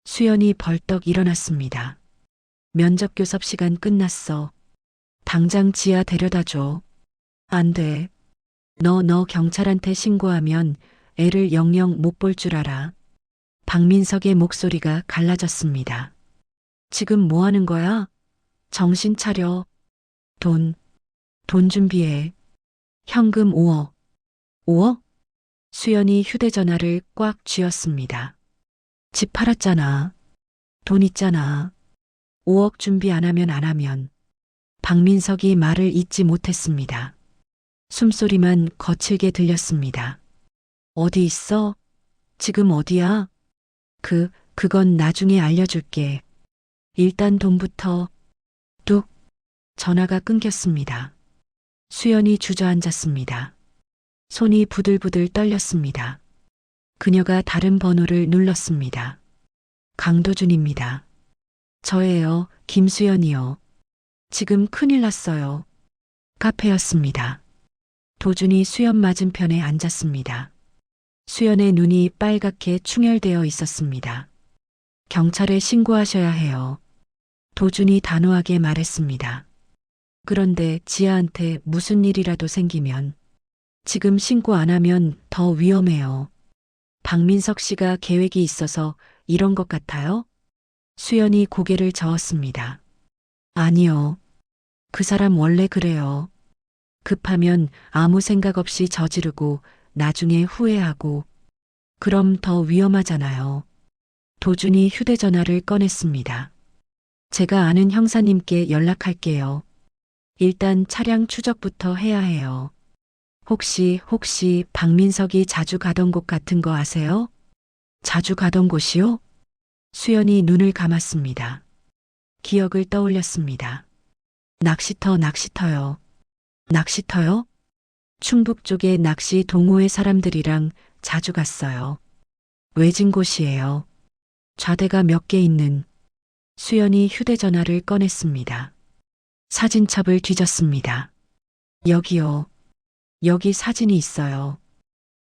수연이 벌떡 일어났습니다. 면접 교섭 시간 끝났어. 당장 지아 데려다 줘. 안 돼. 너 경찰한테 신고하면 애를 영영 못 볼 줄 알아. 박민석의 목소리가 갈라졌습니다. 지금 뭐 하는 거야? 정신 차려. 돈 준비해. 현금 5억. 5억? 수연이 휴대전화를 꽉 쥐었습니다. 집 팔았잖아. 돈 있잖아. 5억 준비 안 하면. 박민석이 말을 잇지 못했습니다. 숨소리만 거칠게 들렸습니다. 어디 있어? 지금 어디야? 그건 나중에 알려줄게. 일단 돈부터. 뚝. 전화가 끊겼습니다. 수연이 주저앉았습니다. 손이 부들부들 떨렸습니다. 그녀가 다른 번호를 눌렀습니다. 강도준입니다. 저예요, 김수연이요. 지금 큰일 났어요. 카페였습니다. 도준이 수연 맞은편에 앉았습니다. 수연의 눈이 빨갛게 충혈되어 있었습니다. 경찰에 신고하셔야 해요. 도준이 단호하게 말했습니다. 그런데 지아한테 무슨 일이라도 생기면 지금 신고 안 하면 더 위험해요. 박민석 씨가 계획이 있어서 이런 것 같아요? 수연이 고개를 저었습니다. 아니요. 그 사람 원래 그래요. 급하면 아무 생각 없이 저지르고 나중에 후회하고 그럼 더 위험하잖아요. 도준이 휴대전화를 꺼냈습니다. 제가 아는 형사님께 연락할게요. 일단 차량 추적부터 해야 해요. 혹시 박민석이 자주 가던 곳 같은 거 아세요? 자주 가던 곳이요? 수연이 눈을 감았습니다. 기억을 떠올렸습니다. 낚시터요. 낚시터요? 충북 쪽에 낚시 동호회 사람들이랑 자주 갔어요. 외진 곳이에요. 좌대가 몇 개 있는. 수연이 휴대전화를 꺼냈습니다. 사진첩을 뒤졌습니다. 여기요. 여기 사진이 있어요.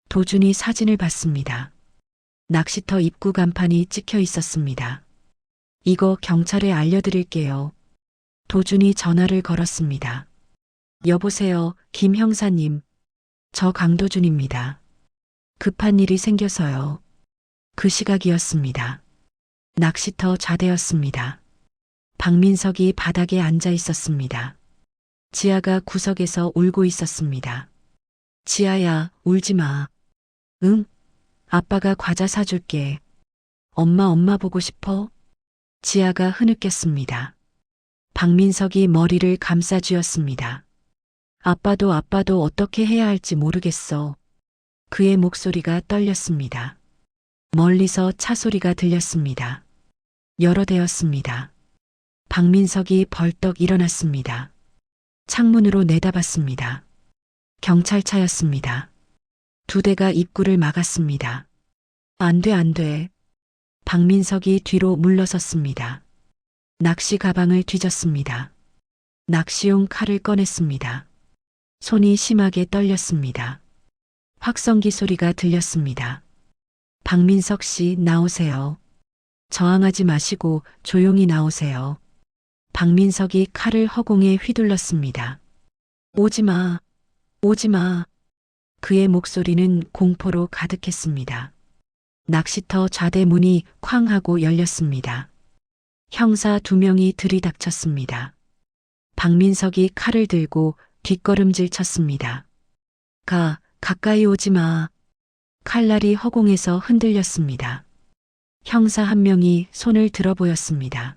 도준이 사진을 봤습니다. 낚시터 입구 간판이 찍혀 있었습니다. 이거 경찰에 알려드릴게요. 도준이 전화를 걸었습니다. 여보세요, 김 형사님. 저 강도준입니다. 급한 일이 생겨서요. 그 시각이었습니다. 낚시터 좌대였습니다. 박민석이 바닥에 앉아 있었습니다. 지아가 구석에서 울고 있었습니다. 지아야, 울지 마. 응? 아빠가 과자 사줄게. 엄마 보고 싶어? 지아가 흐느꼈습니다. 박민석이 머리를 감싸쥐었습니다. 아빠도 어떻게 해야 할지 모르겠어. 그의 목소리가 떨렸습니다. 멀리서 차 소리가 들렸습니다. 여러 대였습니다. 박민석이 벌떡 일어났습니다. 창문으로 내다봤습니다. 경찰차였습니다. 두 대가 입구를 막았습니다. 안 돼. 박민석이 뒤로 물러섰습니다. 낚시 가방을 뒤졌습니다. 낚시용 칼을 꺼냈습니다. 손이 심하게 떨렸습니다. 확성기 소리가 들렸습니다. 박민석 씨, 나오세요. 저항하지 마시고 조용히 나오세요. 박민석이 칼을 허공에 휘둘렀습니다. 오지 마. 그의 목소리는 공포로 가득했습니다. 낚시터 좌대 문이 쾅 하고 열렸습니다. 형사 두 명이 들이닥쳤습니다. 박민석이 칼을 들고 뒷걸음질 쳤습니다. 가까이 오지 마. 칼날이 허공에서 흔들렸습니다. 형사 한 명이 손을 들어 보였습니다.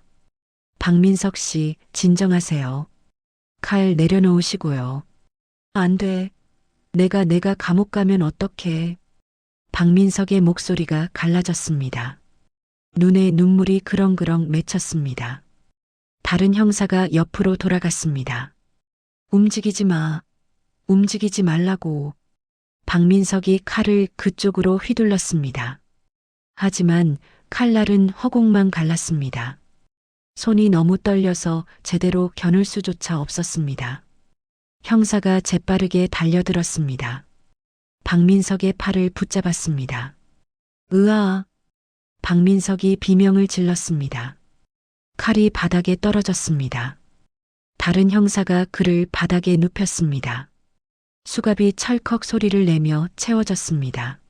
박민석 씨, 진정하세요. 칼 내려놓으시고요. 안 돼. 내가 감옥 가면 어떡해. 박민석의 목소리가 갈라졌습니다. 눈에 눈물이 그렁그렁 맺혔습니다. 다른 형사가 옆으로 돌아갔습니다. 움직이지 말라고. 박민석이 칼을 그쪽으로 휘둘렀습니다. 하지만 칼날은 허공만 갈랐습니다. 손이 너무 떨려서 제대로 겨눌 수조차 없었습니다. 형사가 재빠르게 달려들었습니다. 박민석의 팔을 붙잡았습니다. 으아! 박민석이 비명을 질렀습니다. 칼이 바닥에 떨어졌습니다. 다른 형사가 그를 바닥에 눕혔습니다. 수갑이 찰컥 소리를 내며 채워졌습니다.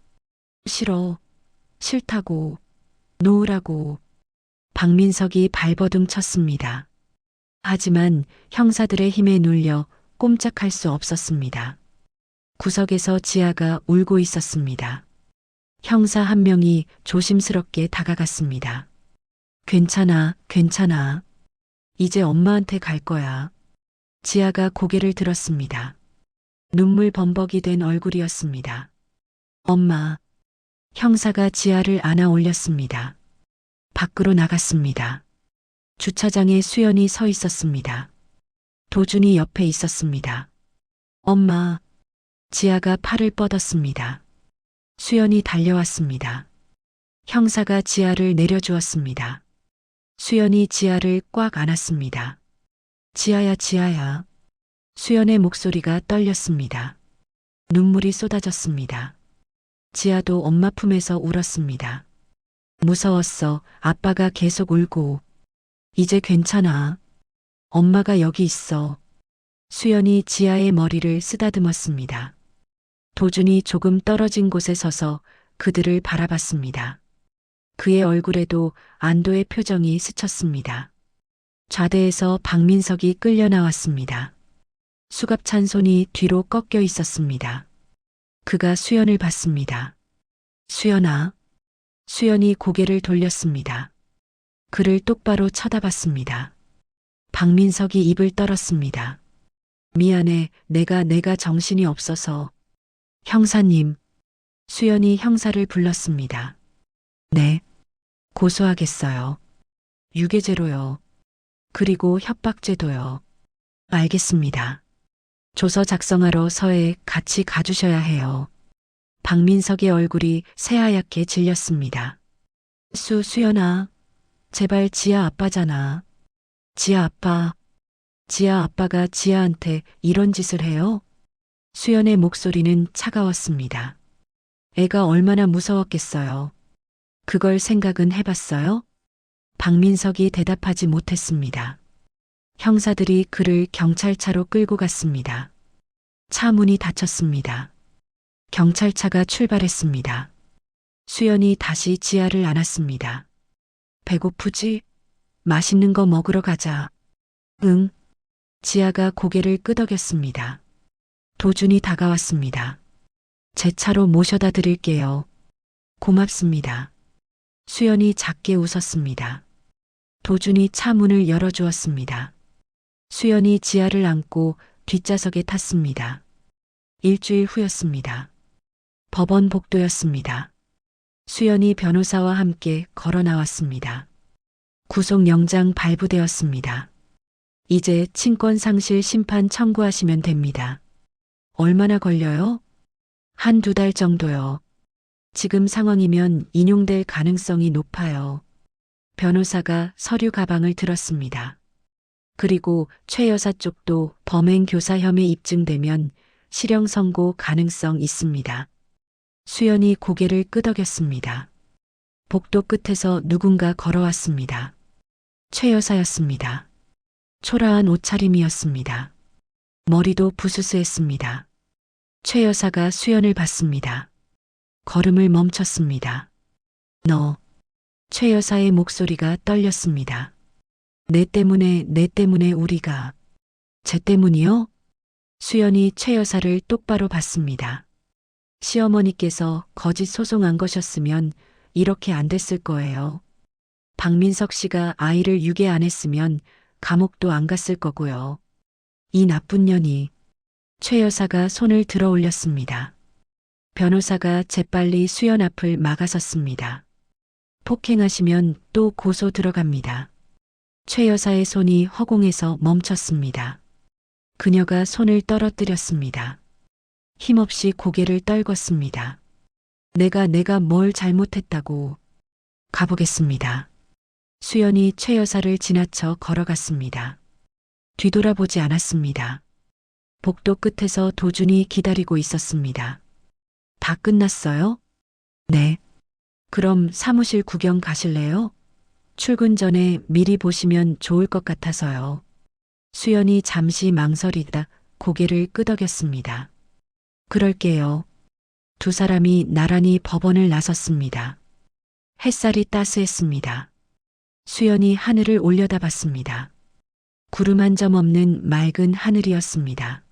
싫다고, 놓으라고. 박민석이 발버둥 쳤습니다. 하지만 형사들의 힘에 눌려 꼼짝할 수 없었습니다. 구석에서 지아가 울고 있었습니다. 형사 한 명이 조심스럽게 다가갔습니다. 괜찮아. 이제 엄마한테 갈 거야. 지아가 고개를 들었습니다. 눈물 범벅이 된 얼굴이었습니다. 엄마. 형사가 지아를 안아 올렸습니다. 밖으로 나갔습니다. 주차장에 수연이 서 있었습니다. 도준이 옆에 있었습니다. 엄마, 지아가 팔을 뻗었습니다. 수연이 달려왔습니다. 형사가 지아를 내려주었습니다. 수연이 지아를 꽉 안았습니다. 지아야, 지아야. 수연의 목소리가 떨렸습니다. 눈물이 쏟아졌습니다. 지아도 엄마 품에서 울었습니다. 무서웠어. 아빠가 계속 울고. 이제 괜찮아. 엄마가 여기 있어. 수연이 지아의 머리를 쓰다듬었습니다. 도준이 조금 떨어진 곳에 서서 그들을 바라봤습니다. 그의 얼굴에도 안도의 표정이 스쳤습니다. 좌대에서 박민석이 끌려 나왔습니다. 수갑찬 손이 뒤로 꺾여 있었습니다. 그가 수연을 봤습니다. 수연아. 수연이 고개를 돌렸습니다. 그를 똑바로 쳐다봤습니다. 박민석이 입을 떨었습니다. 미안해, 내가 정신이 없어서. 형사님. 수연이 형사를 불렀습니다. 네. 고소하겠어요. 유괴죄로요. 그리고 협박죄도요. 알겠습니다. 조서 작성하러 서해 같이 가주셔야 해요. 박민석의 얼굴이 새하얗게 질렸습니다. 수연아. 제발 지아 아빠잖아. 지아 아빠. 지아 아빠가 지아한테 이런 짓을 해요? 수연의 목소리는 차가웠습니다. 애가 얼마나 무서웠겠어요. 그걸 생각은 해봤어요? 박민석이 대답하지 못했습니다. 형사들이 그를 경찰차로 끌고 갔습니다. 차 문이 닫혔습니다. 경찰차가 출발했습니다. 수연이 다시 지아를 안았습니다. 배고프지? 맛있는 거 먹으러 가자. 응. 지아가 고개를 끄덕였습니다. 도준이 다가왔습니다. 제 차로 모셔다 드릴게요. 고맙습니다. 수연이 작게 웃었습니다. 도준이 차 문을 열어주었습니다. 수연이 지아를 안고 뒷좌석에 탔습니다. 일주일 후였습니다. 법원 복도였습니다. 수연이 변호사와 함께 걸어 나왔습니다. 구속영장 발부되었습니다. 이제 친권상실 심판 청구하시면 됩니다. 얼마나 걸려요? 한두 달 정도요. 지금 상황이면 인용될 가능성이 높아요. 변호사가 서류 가방을 들었습니다. 그리고 최 여사 쪽도 범행 교사 혐의 입증되면 실형 선고 가능성 있습니다. 수연이 고개를 끄덕였습니다. 복도 끝에서 누군가 걸어왔습니다. 최 여사였습니다. 초라한 옷차림이었습니다. 머리도 부스스했습니다. 최 여사가 수연을 봤습니다. 걸음을 멈췄습니다. 너. 최 여사의 목소리가 떨렸습니다. 내 때문에 우리가. 제 때문이요? 수연이 최 여사를 똑바로 봤습니다. 시어머니께서 거짓 소송한 것이었으면 이렇게 안 됐을 거예요. 박민석 씨가 아이를 유괴 안 했으면 감옥도 안 갔을 거고요. 이 나쁜 년이. 최 여사가 손을 들어 올렸습니다. 변호사가 재빨리 수연 앞을 막아섰습니다. 폭행하시면 또 고소 들어갑니다. 최 여사의 손이 허공에서 멈췄습니다. 그녀가 손을 떨어뜨렸습니다. 힘없이 고개를 떨궜습니다. 내가 뭘 잘못했다고. 가보겠습니다. 수연이 최 여사를 지나쳐 걸어갔습니다. 뒤돌아보지 않았습니다. 복도 끝에서 도준이 기다리고 있었습니다. 다 끝났어요? 네. 그럼 사무실 구경 가실래요? 출근 전에 미리 보시면 좋을 것 같아서요. 수연이 잠시 망설이다 고개를 끄덕였습니다. 그럴게요. 두 사람이 나란히 법원을 나섰습니다. 햇살이 따스했습니다. 수연이 하늘을 올려다봤습니다. 구름 한 점 없는 맑은 하늘이었습니다.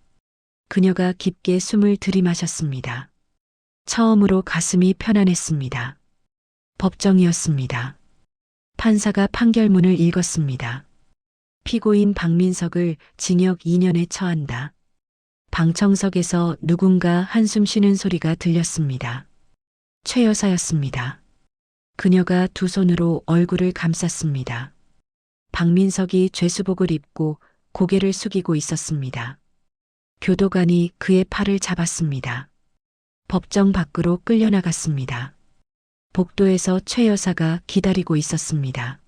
그녀가 깊게 숨을 들이마셨습니다. 처음으로 가슴이 편안했습니다. 법정이었습니다. 판사가 판결문을 읽었습니다. 피고인 박민석을 징역 2년에 처한다. 방청석에서 누군가 한숨 쉬는 소리가 들렸습니다. 최 여사였습니다. 그녀가 두 손으로 얼굴을 감쌌습니다. 박민석이 죄수복을 입고 고개를 숙이고 있었습니다. 교도관이 그의 팔을 잡았습니다. 법정 밖으로 끌려나갔습니다. 복도에서 최 여사가 기다리고 있었습니다.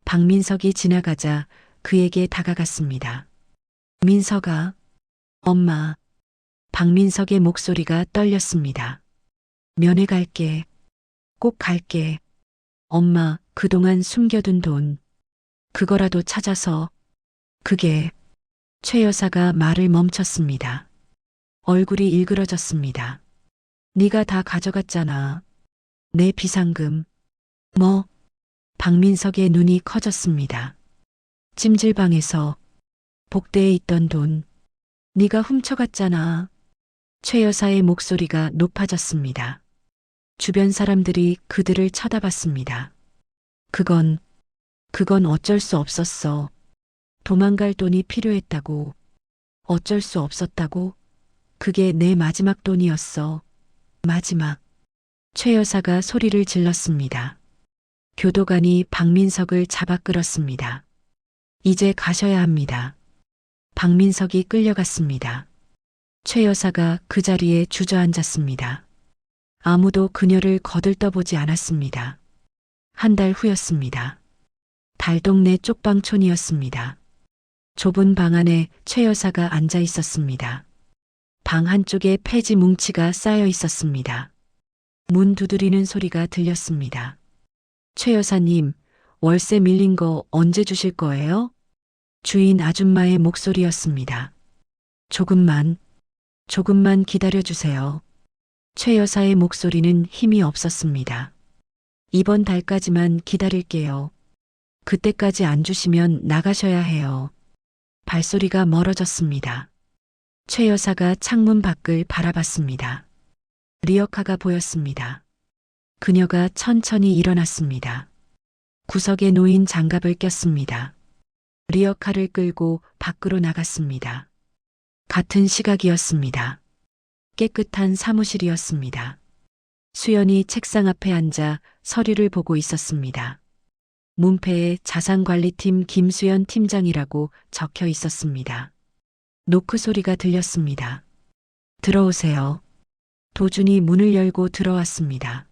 박민석이 지나가자 그에게 다가갔습니다. 민석아, 엄마. 박민석의 목소리가 떨렸습니다. 면회 갈게. 꼭 갈게. 엄마, 그동안 숨겨둔 돈. 그거라도 찾아서. 그게. 최 여사가 말을 멈췄습니다. 얼굴이 일그러졌습니다. 네가 다 가져갔잖아. 내 비상금. 뭐? 박민석의 눈이 커졌습니다. 찜질방에서 복대에 있던 돈. 네가 훔쳐갔잖아. 최 여사의 목소리가 높아졌습니다. 주변 사람들이 그들을 쳐다봤습니다. 그건 어쩔 수 없었어. 도망갈 돈이 필요했다고. 어쩔 수 없었다고? 그게 내 마지막 돈이었어. 마지막. 최 여사가 소리를 질렀습니다. 교도관이 박민석을 잡아 끌었습니다. 이제 가셔야 합니다. 박민석이 끌려갔습니다. 최 여사가 그 자리에 주저앉았습니다. 아무도 그녀를 거들떠보지 않았습니다. 한 달 후였습니다. 달동네 쪽방촌이었습니다. 좁은 방 안에 최 여사가 앉아 있었습니다. 방 한쪽에 폐지 뭉치가 쌓여 있었습니다. 문 두드리는 소리가 들렸습니다. 최 여사님, 월세 밀린 거 언제 주실 거예요? 주인 아줌마의 목소리였습니다. 조금만 기다려주세요. 최 여사의 목소리는 힘이 없었습니다. 이번 달까지만 기다릴게요. 그때까지 안 주시면 나가셔야 해요. 발소리가 멀어졌습니다. 최 여사가 창문 밖을 바라봤습니다. 리어카가 보였습니다. 그녀가 천천히 일어났습니다. 구석에 놓인 장갑을 꼈습니다. 리어카를 끌고 밖으로 나갔습니다. 같은 시각이었습니다. 깨끗한 사무실이었습니다. 수연이 책상 앞에 앉아 서류를 보고 있었습니다. 문패에 자산관리팀 김수연 팀장이라고 적혀 있었습니다. 노크 소리가 들렸습니다. 들어오세요. 도준이 문을 열고 들어왔습니다.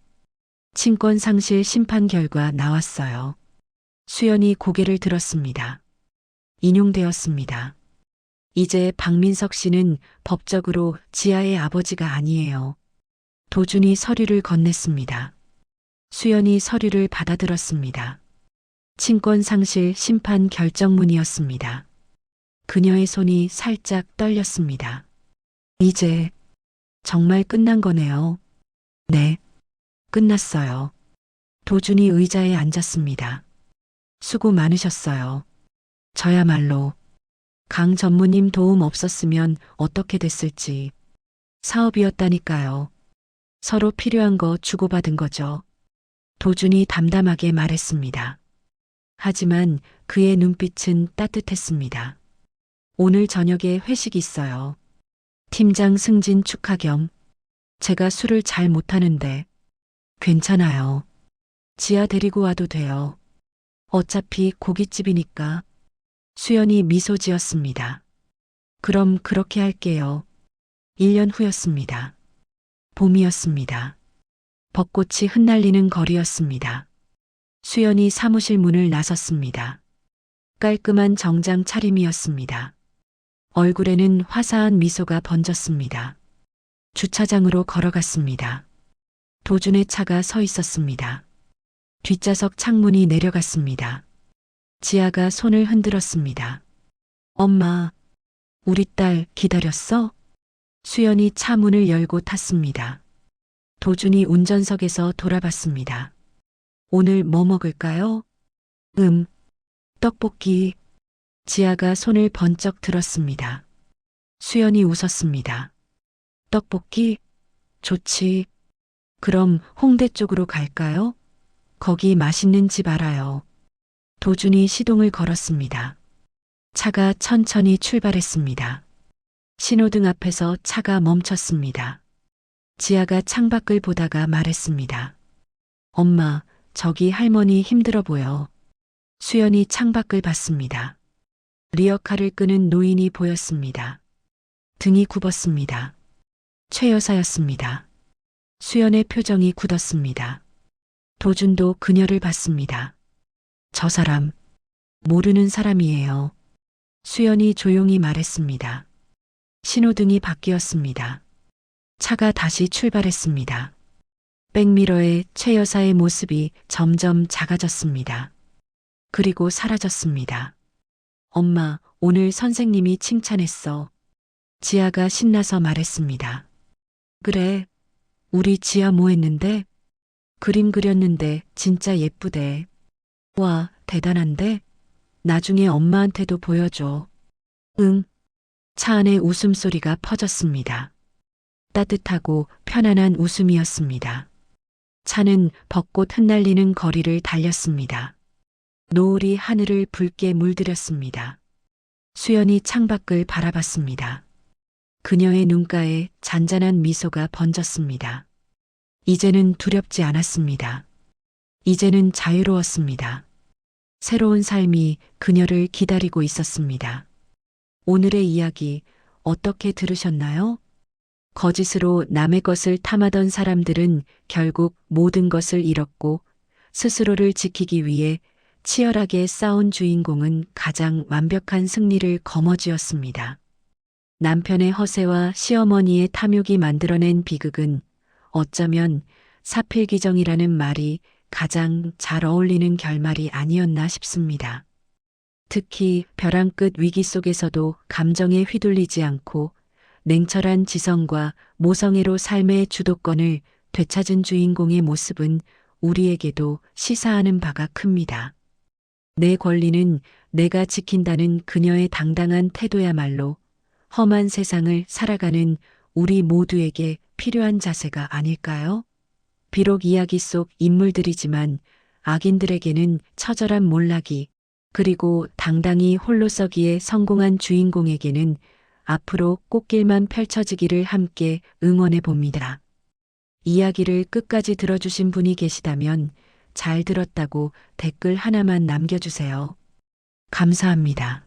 친권 상실 심판 결과 나왔어요. 수연이 고개를 들었습니다. 인용되었습니다. 이제 박민석 씨는 법적으로 지아의 아버지가 아니에요. 도준이 서류를 건넸습니다. 수연이 서류를 받아들었습니다. 친권 상실 심판 결정문이었습니다. 그녀의 손이 살짝 떨렸습니다. 이제 정말 끝난 거네요. 네, 끝났어요. 도준이 의자에 앉았습니다. 수고 많으셨어요. 저야말로 강 전무님 도움 없었으면 어떻게 됐을지. 사업이었다니까요. 서로 필요한 거 주고받은 거죠. 도준이 담담하게 말했습니다. 하지만 그의 눈빛은 따뜻했습니다. 오늘 저녁에 회식이 있어요. 팀장 승진 축하 겸. 제가 술을 잘 못하는데. 괜찮아요. 지아 데리고 와도 돼요. 어차피 고깃집이니까. 수연이 미소 지었습니다. 그럼 그렇게 할게요. 1년 후였습니다. 봄이었습니다. 벚꽃이 흩날리는 거리였습니다. 수연이 사무실 문을 나섰습니다. 깔끔한 정장 차림이었습니다. 얼굴에는 화사한 미소가 번졌습니다. 주차장으로 걸어갔습니다. 도준의 차가 서 있었습니다. 뒷좌석 창문이 내려갔습니다. 지아가 손을 흔들었습니다. 엄마, 우리 딸 기다렸어? 수연이 차 문을 열고 탔습니다. 도준이 운전석에서 돌아봤습니다. 오늘 뭐 먹을까요? 떡볶이. 지아가 손을 번쩍 들었습니다. 수연이 웃었습니다. 떡볶이? 좋지. 그럼 홍대 쪽으로 갈까요? 거기 맛있는 집 알아요. 도준이 시동을 걸었습니다. 차가 천천히 출발했습니다. 신호등 앞에서 차가 멈췄습니다. 지아가 창밖을 보다가 말했습니다. 엄마, 저기 할머니 힘들어 보여. 수연이 창밖을 봤습니다. 리어카를 끄는 노인이 보였습니다. 등이 굽었습니다. 최 여사였습니다. 수연의 표정이 굳었습니다. 도준도 그녀를 봤습니다. 저 사람, 모르는 사람이에요. 수연이 조용히 말했습니다. 신호등이 바뀌었습니다. 차가 다시 출발했습니다. 백미러에 최 여사의 모습이 점점 작아졌습니다. 그리고 사라졌습니다. 엄마, 오늘 선생님이 칭찬했어. 지아가 신나서 말했습니다. 그래, 우리 지아 뭐 했는데? 그림 그렸는데 진짜 예쁘대. 와, 대단한데? 나중에 엄마한테도 보여줘. 응. 차 안에 웃음소리가 퍼졌습니다. 따뜻하고 편안한 웃음이었습니다. 차는 벚꽃 흩날리는 거리를 달렸습니다. 노을이 하늘을 붉게 물들였습니다. 수연이 창밖을 바라봤습니다. 그녀의 눈가에 잔잔한 미소가 번졌습니다. 이제는 두렵지 않았습니다. 이제는 자유로웠습니다. 새로운 삶이 그녀를 기다리고 있었습니다. 오늘의 이야기 어떻게 들으셨나요? 거짓으로 남의 것을 탐하던 사람들은 결국 모든 것을 잃었고 스스로를 지키기 위해 치열하게 싸운 주인공은 가장 완벽한 승리를 거머쥐었습니다. 남편의 허세와 시어머니의 탐욕이 만들어낸 비극은 어쩌면 사필귀정이라는 말이 가장 잘 어울리는 결말이 아니었나 싶습니다. 특히 벼랑 끝 위기 속에서도 감정에 휘둘리지 않고 냉철한 지성과 모성애로 삶의 주도권을 되찾은 주인공의 모습은 우리에게도 시사하는 바가 큽니다. 내 권리는 내가 지킨다는 그녀의 당당한 태도야말로 험한 세상을 살아가는 우리 모두에게 필요한 자세가 아닐까요? 비록 이야기 속 인물들이지만 악인들에게는 처절한 몰락이, 그리고 당당히 홀로 서기에 성공한 주인공에게는 앞으로 꽃길만 펼쳐지기를 함께 응원해 봅니다. 이야기를 끝까지 들어주신 분이 계시다면 잘 들었다고 댓글 하나만 남겨주세요. 감사합니다.